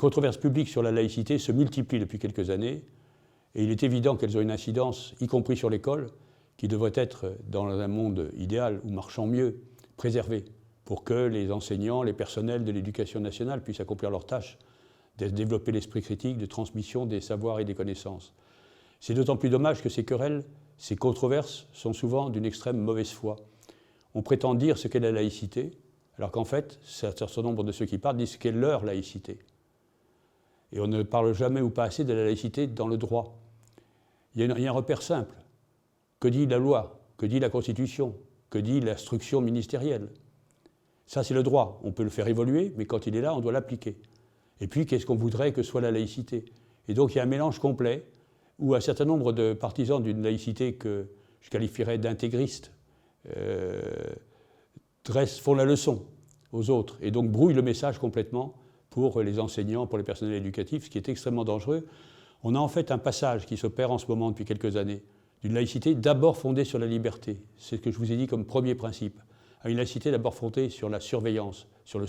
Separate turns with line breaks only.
controverses publiques sur la laïcité se multiplient depuis quelques années et il est évident qu'elles ont une incidence, y compris sur l'école, qui devrait être, dans un monde idéal ou marchant mieux, préservée pour que les enseignants, les personnels de l'éducation nationale puissent accomplir leurs tâches, de développer l'esprit critique, de transmission des savoirs et des connaissances. C'est d'autant plus dommage que ces querelles, ces controverses sont souvent d'une extrême mauvaise foi. On prétend dire ce qu'est la laïcité, alors qu'en fait, un certain nombre de ceux qui parlent disent ce qu'est leur laïcité. Et on ne parle jamais ou pas assez de la laïcité dans le droit. Il y a un repère simple. Que dit la loi? Que dit la Constitution? Que dit l'instruction ministérielle? Ça, c'est le droit. On peut le faire évoluer, mais quand il est là, on doit l'appliquer. Et puis, qu'est-ce qu'on voudrait que soit la laïcité? Et donc, il y a un mélange complet où un certain nombre de partisans d'une laïcité que je qualifierais d'intégriste font la leçon aux autres et donc brouillent le message complètement pour les enseignants, pour les personnels éducatifs, ce qui est extrêmement dangereux. On a en fait un passage qui s'opère en ce moment depuis quelques années d'une laïcité d'abord fondée sur la liberté, c'est ce que je vous ai dit comme premier principe, à une laïcité d'abord fondée sur la surveillance, sur le